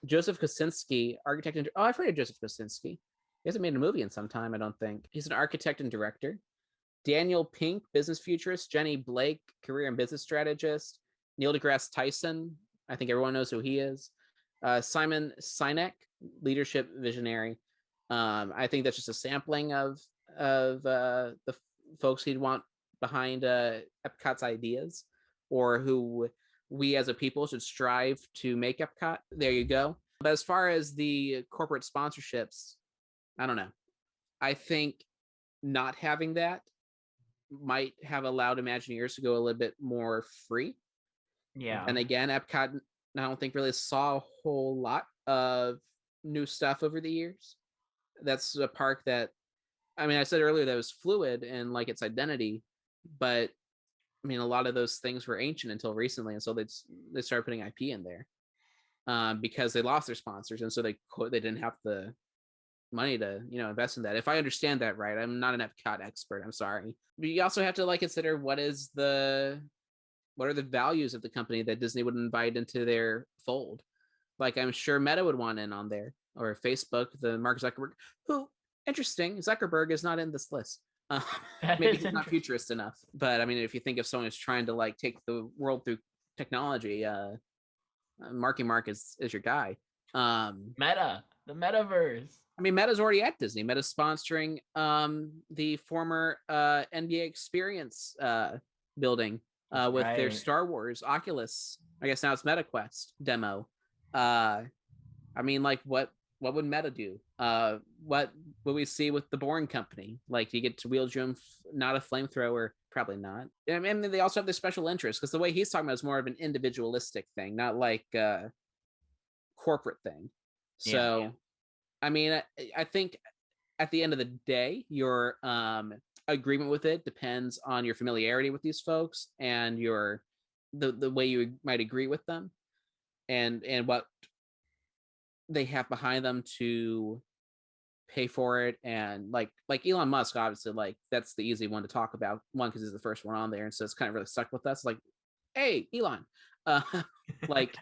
Joseph Kosinski, architect. I've heard of Joseph Kosinski. He hasn't made a movie in some time, I don't think. He's an architect and director. Daniel Pink, business futurist. Jenny Blake, career and business strategist. Neil deGrasse Tyson, I think everyone knows who he is. Simon Sinek, leadership visionary. I think that's just a sampling of the folks he'd want behind Epcot's ideas, or who we as a people should strive to make Epcot. There you go. But as far as the corporate sponsorships, I don't know. I think not having that might have allowed Imagineers to go a little bit more free. Yeah. And again, Epcot, I don't think really saw a whole lot of new stuff over the years. That's a park that, I mean, I said earlier that it was fluid and like its identity, but I mean, a lot of those things were ancient until recently, and so they started putting IP in there because they lost their sponsors, and so they didn't have the money to invest in that. If I understand that right, I'm not an Epcot expert. I'm sorry, but you also have to like consider what are the values of the company that Disney would invite into their fold. Like I'm sure Meta would want in on there, or Facebook, the Mark Zuckerberg, who interesting, Zuckerberg is not in this list. Uh, maybe he's not futurist enough, but I mean, if you think of someone who's trying to like take the world through technology, Marky Mark is your guy. Meta, the metaverse. I mean, Meta's already at Disney. Meta's sponsoring the former NBA Experience building with their Star Wars Oculus. I guess now it's MetaQuest demo. I mean, like what would Meta do? What would we see with the Boring Company? Like, you get to wield your own, not a flamethrower, probably not. I mean, they also have their special interest because the way he's talking about is more of an individualistic thing, not like a corporate thing. So, yeah. I mean, I think at the end of the day, your agreement with it depends on your familiarity with these folks and the way you might agree with them, and what they have behind them to pay for it. And like Elon Musk, obviously, like that's the easy one to talk about, one because he's the first one on there, and so it's kind of really stuck with us. Like, hey Elon, like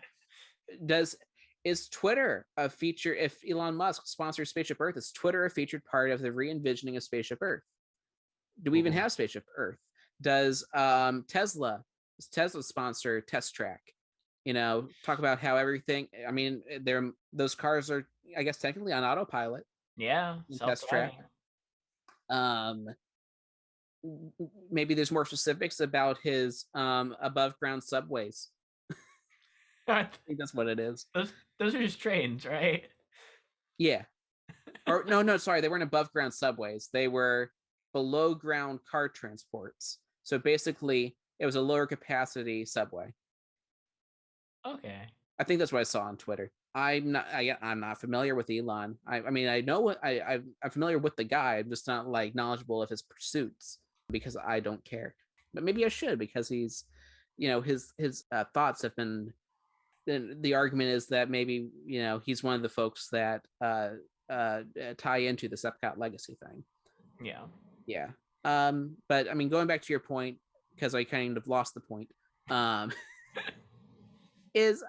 is Twitter a feature? If Elon Musk sponsors Spaceship Earth, is Twitter a featured part of the re-envisioning of Spaceship Earth? Do we even have Spaceship Earth? Does Tesla sponsor Test Track? Talk about how everything, I mean, those cars are, I guess, technically on autopilot. Yeah, Test Track. Maybe there's more specifics about his above ground subways. I think that's what it is. Those are just trains, right? Yeah. Or no, sorry, they weren't above ground subways. They were below ground car transports. So basically, it was a lower capacity subway. Okay. I think that's what I saw on Twitter. I'm not familiar with Elon. I mean, I know what I'm familiar with the guy. I'm just not like knowledgeable of his pursuits because I don't care. But maybe I should, because he's, his thoughts have been. The argument is that maybe he's one of the folks that tie into this Epcot legacy thing. Yeah. But I mean, going back to your point, because I kind of lost the point. Is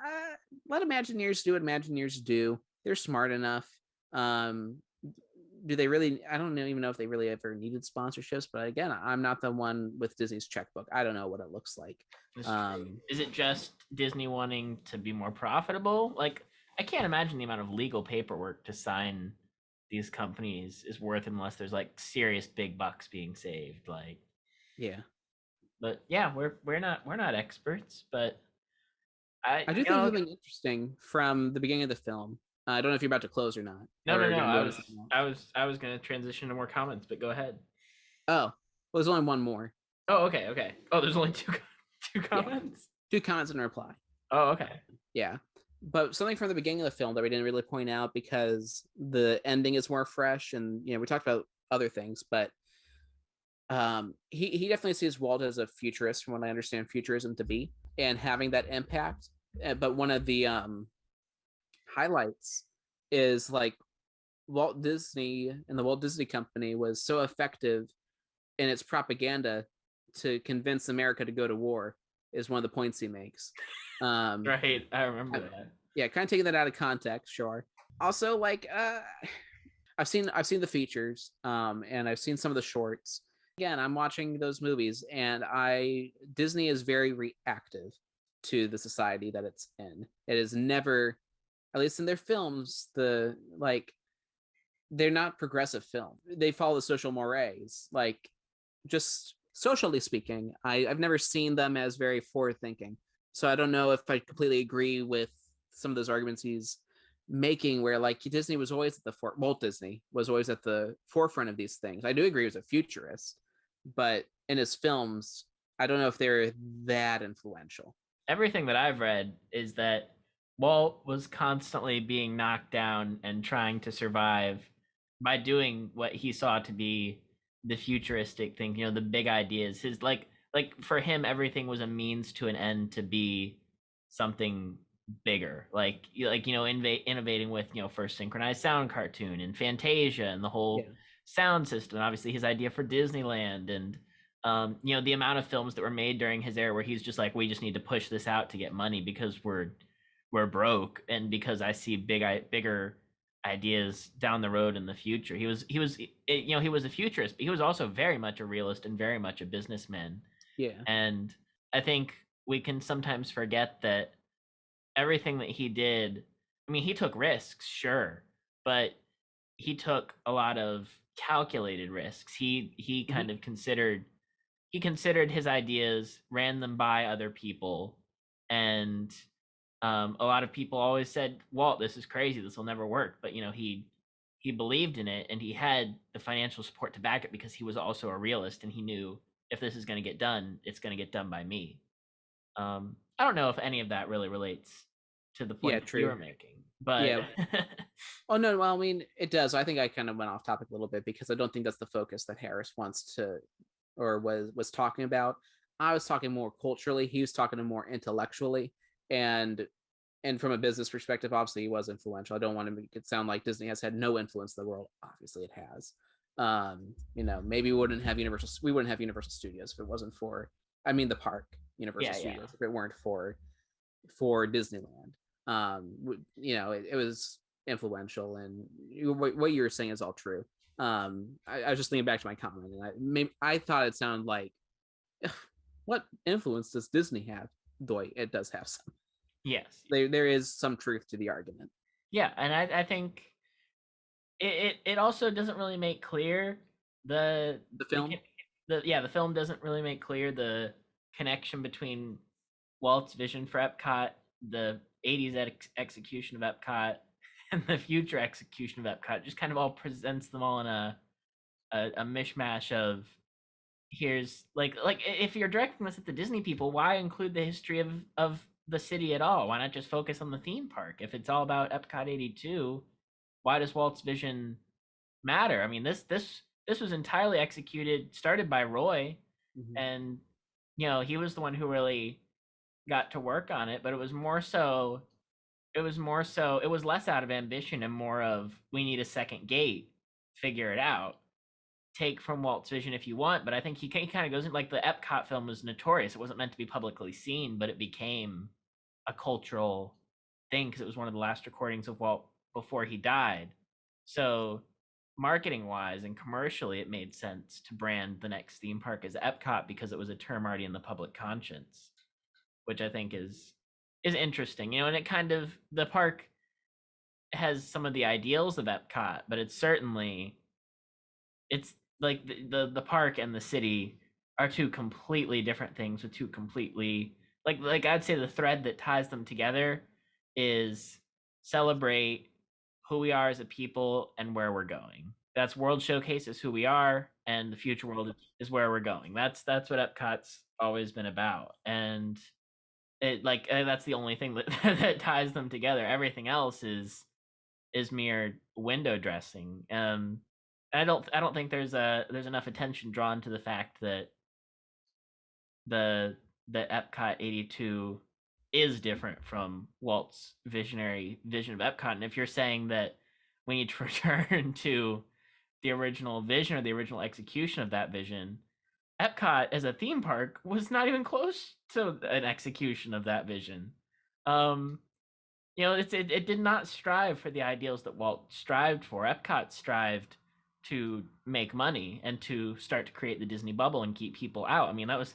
let Imagineers do what Imagineers do. They're smart enough. Do they really? I don't even know if they really ever needed sponsorships. But again, I'm not the one with Disney's checkbook. I don't know what it looks like. Is it just Disney wanting to be more profitable? Like, I can't imagine the amount of legal paperwork to sign these companies is worth unless there's like serious big bucks being saved. Like, yeah. But yeah, we're not experts, but I do think something interesting from the beginning of the film. I don't know if you're about to close or not. No. I was going to transition to more comments, but go ahead. Oh, well, there's only one more. Oh, okay. Oh, there's only two comments? Yeah. 2 comments and a reply. Oh, okay. Yeah. But something from the beginning of the film that we didn't really point out because the ending is more fresh, and we talked about other things, but he definitely sees Walt as a futurist, from what I understand futurism to be, and having that impact. But one of the highlights is like Walt Disney and the Walt Disney Company was so effective in its propaganda to convince America to go to war, is one of the points he makes. Right, I remember that. Yeah, kind of taking that out of context, sure. Also, like I've seen the features, and I've seen some of the shorts. Again, I'm watching those movies, and Disney is very reactive to the society that it's in. It is never, at least in their films, they're not progressive film. They follow the social mores. Like, just socially speaking, I've never seen them as very forward thinking. So I don't know if I completely agree with some of those arguments he's making, where like Disney was always at Walt Disney was always at the forefront of these things. I do agree he was a futurist, but in his films, I don't know if they're that influential. Everything that I've read is that Walt was constantly being knocked down and trying to survive by doing what he saw to be the futuristic thing, the big ideas. His like for him everything was a means to an end to be something bigger. Innovating with, first synchronized sound cartoon and Fantasia and the whole sound system. Obviously his idea for Disneyland and the amount of films that were made during his era where he's just like, we just need to push this out to get money because we're broke, and because I see bigger ideas down the road in the future. He was a futurist, but he was also very much a realist and very much a businessman. Yeah. And I think we can sometimes forget that everything that he did, I mean, he took risks, sure, but he took a lot of calculated risks. He kind of considered his ideas, ran them by other people, and a lot of people always said, Walt, this is crazy, this will never work. But he believed in it, and he had the financial support to back it because he was also a realist, and he knew if this is going to get done, it's going to get done by me. I don't know if any of that really relates to the point that you were making, but Oh no, well, I mean, it does. I think I kind of went off topic a little bit because I don't think that's the focus that Harris wants to, or was talking about. I was talking more culturally. He was talking more intellectually, and from a business perspective, obviously he was influential. I don't want to make it sound like Disney has had no influence in the world. Obviously, it has. Maybe we wouldn't have Universal Studios if it wasn't for, I mean, the park Universal Studios, if it weren't for Disneyland. It was influential, and what you were saying is all true. I was just thinking back to my comment, and I thought it sounded like, what influence does Disney have? Though it does have some. Yes, there is some truth to the argument. Yeah, and I think it also doesn't really make clear the film. The film doesn't really make clear the connection between Walt's vision for Epcot, the 80s execution of Epcot, and the future execution of Epcot. Just kind of all presents them all in a mishmash of, here's like if you're directing this at the Disney people, why include the history of the city at all? Why not just focus on the theme park? If it's all about Epcot 82, why does Walt's vision matter? I mean, this was entirely started by Roy, and he was the one who really got to work on it, but it was less out of ambition and more of, we need a second gate, figure it out, take from Walt's vision if you want. But I think he kind of goes in, like, the Epcot film was notorious. It wasn't meant to be publicly seen, but it became a cultural thing because it was one of the last recordings of Walt before he died. So marketing wise and commercially, it made sense to brand the next theme park as Epcot because it was a term already in the public conscience, which I think is interesting. And it kind of, the park has some of the ideals of Epcot, but it's like the park and the city are two completely different things with two completely, like I'd say the thread that ties them together is celebrate who we are as a people and where we're going. That's World Showcase is who we are, and the future world is where we're going. That's what Epcot's always been about, and that's the only thing that that ties them together. Everything else is mere window dressing. I don't think there's enough attention drawn to the fact that the Epcot 82 is different from Walt's visionary vision of Epcot. And if you're saying that we need to return to the original vision or the original execution of that vision, Epcot as a theme park was not even close to an execution of that vision. It did not strive for the ideals that Walt strived for. Epcot strived to make money and to start to create the Disney bubble and keep people out. I mean, that was,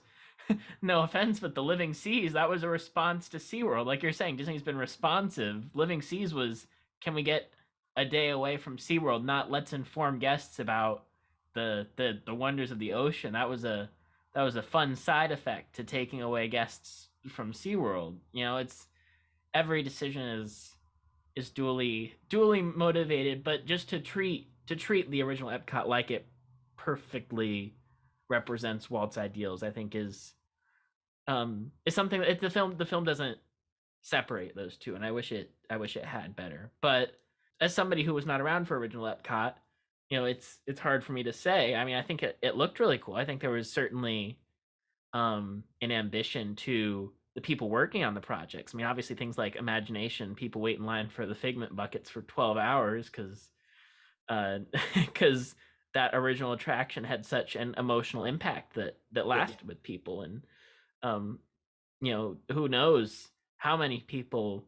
no offense, but the Living Seas, that was a response to SeaWorld. Like you're saying, Disney's been responsive. Living Seas was, can we get a day away from SeaWorld? Not, let's inform guests about the wonders of the ocean. That was a fun side effect to taking away guests from SeaWorld. It's, every decision is duly motivated, but just to treat the original Epcot like it perfectly represents Walt's ideals, I think is something that the film doesn't separate those two, and I wish it had better. But as somebody who was not around for original Epcot, it's hard for me to say. I mean, I think it looked really cool. I think there was certainly an ambition to the people working on the projects. I mean, obviously things like imagination, people wait in line for the Figment buckets for 12 hours because because that original attraction had such an emotional impact that lasted with people. And who knows how many people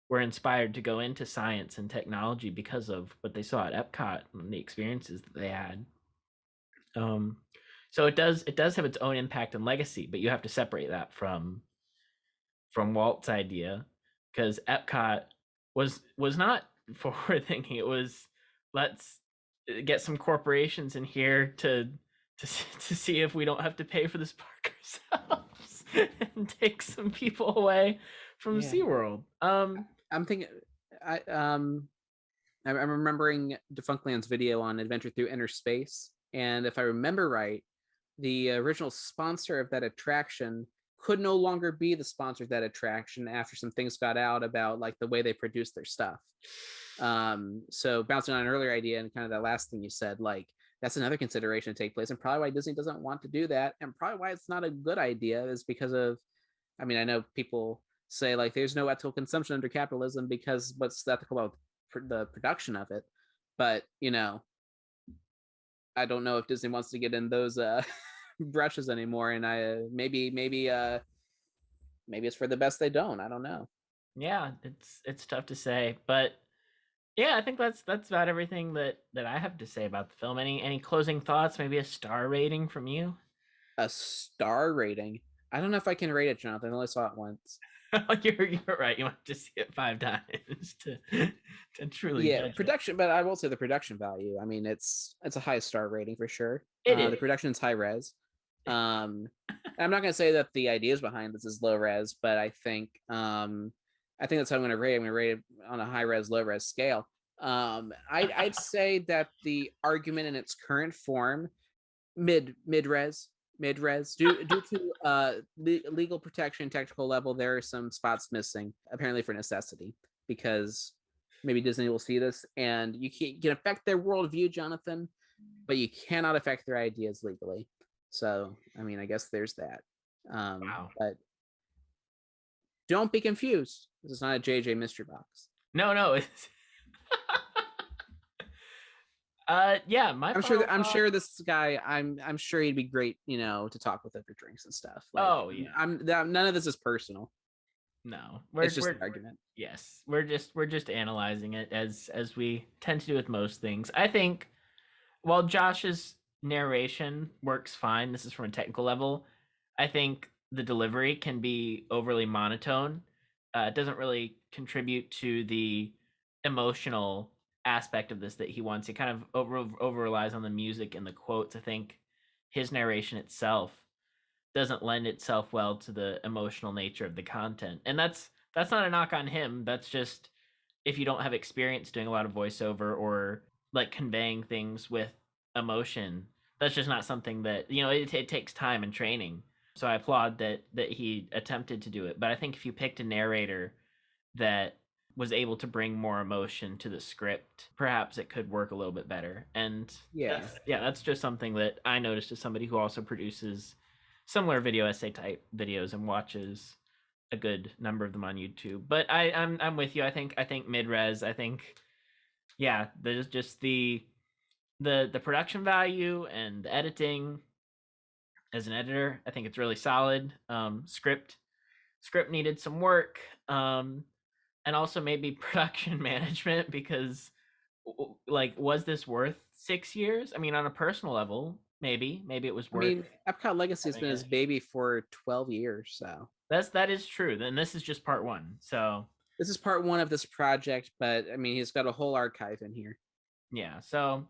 were inspired to go into science and technology because of what they saw at Epcot and the experiences that they had. So it does have its own impact and legacy, but you have to separate that from Walt's idea, because Epcot was not forward thinking. It was, let's get some corporations in here to see if we don't have to pay for this park ourselves and take some people away from SeaWorld. I'm thinking, I'm remembering Defunctland's video on Adventure Through Inner Space, and if I remember right, the original sponsor of that attraction could no longer be the sponsor of that attraction after some things got out about like the way they produce their stuff. So bouncing on an earlier idea and kind of that last thing you said, like that's another consideration to take place, and probably why Disney doesn't want to do that, and probably why it's not a good idea is because of, I mean, I know people say like there's no ethical consumption under capitalism because what's ethical about the production of it, but I don't know if Disney wants to get in those brushes anymore, and maybe it's for the best they don't. I don't know. Yeah, it's tough to say, but yeah, I think that's about everything that I have to say about the film. Any closing thoughts? Maybe a star rating from you? A star rating? I don't know if I can rate it, Jonathan. I only saw it once. You're right. You have to see it 5 times to truly judge production. But I will say the production value. I mean, it's a high star rating for sure. The production's high res. I'm not gonna say that the ideas behind this is low res, but I think that's how I'm gonna rate it. I'm gonna rate it on a high res, low res scale. I'd say that the argument in its current form, mid res due to legal protection technical level, there are some spots missing, apparently for necessity, because maybe Disney will see this, and you can affect their worldview, Jonathan, but you cannot affect their ideas legally. So I mean, I guess there's that. Wow. But don't be confused, this is not a JJ mystery box. No, it's yeah, I'm sure this guy, I'm sure he'd be great, to talk with over drinks and stuff. Like, oh yeah, none of this is personal. No, it's just an argument. Yes, we're just analyzing it as we tend to do with most things. I think while Josh's narration works fine, this is from a technical level, I think the delivery can be overly monotone. It doesn't really contribute to the emotional aspect of this that he wants. It kind of over relies on the music and the quotes. I think his narration itself doesn't lend itself well to the emotional nature of the content, and that's not a knock on him. That's just, if you don't have experience doing a lot of voiceover or like conveying things with emotion, that's just not something that it takes time and training. So I applaud that he attempted to do it, but I think if you picked a narrator that was able to bring more emotion to the script, perhaps it could work a little bit better. And that's just something that I noticed as somebody who also produces similar video essay type videos and watches a good number of them on YouTube. But I'm with you. I think mid-res. I think there's just the production value and the editing. As an editor, I think it's really solid. Script needed some work. And also maybe production management, because like, was this worth 6 years? I mean, on a personal level, maybe it was worth. I mean, Epcot Legacy has been his baby for 12 years, so that is true. Then this is just part 1. So this is part 1 of this project, but I mean, he's got a whole archive in here. Yeah. So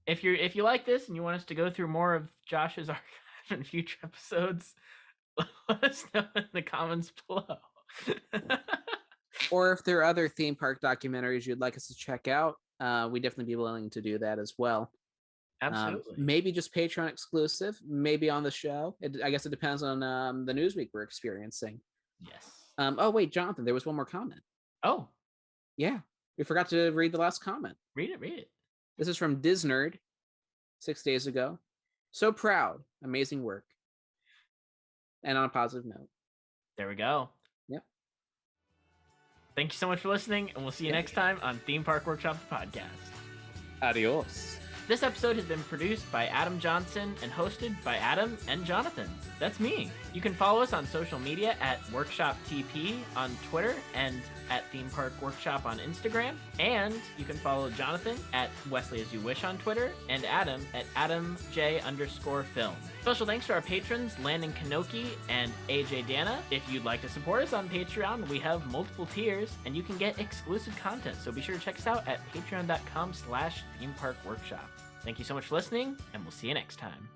if you like this and you want us to go through more of Josh's archive in future episodes, let us know in the comments below. Or if there are other theme park documentaries you'd like us to check out, we'd definitely be willing to do that as well. Absolutely. Maybe just Patreon exclusive, maybe on the show. I guess it depends on the news week we're experiencing. Yes. Oh wait, Jonathan, there was one more comment. Oh, yeah, we forgot to read the last comment. Read it. This is from Disnerd 6 days ago. So proud, amazing work. And on a positive note. There we go. Yep. Thank you so much for listening, and we'll see you next time on Theme Park Workshop the podcast. Adios. This episode has been produced by Adam Johnson and hosted by Adam and Jonathan. That's me. You can follow us on social media at WorkshopTP on Twitter and at Theme Park Workshop on Instagram. And you can follow Jonathan at Wesley As You Wish on Twitter and Adam at AdamJ_film. Special thanks to our patrons, Landon Kanoki and AJ Dana. If you'd like to support us on Patreon, we have multiple tiers and you can get exclusive content. So be sure to check us out at patreon.com/themeparkworkshop. Thank you so much for listening, and we'll see you next time.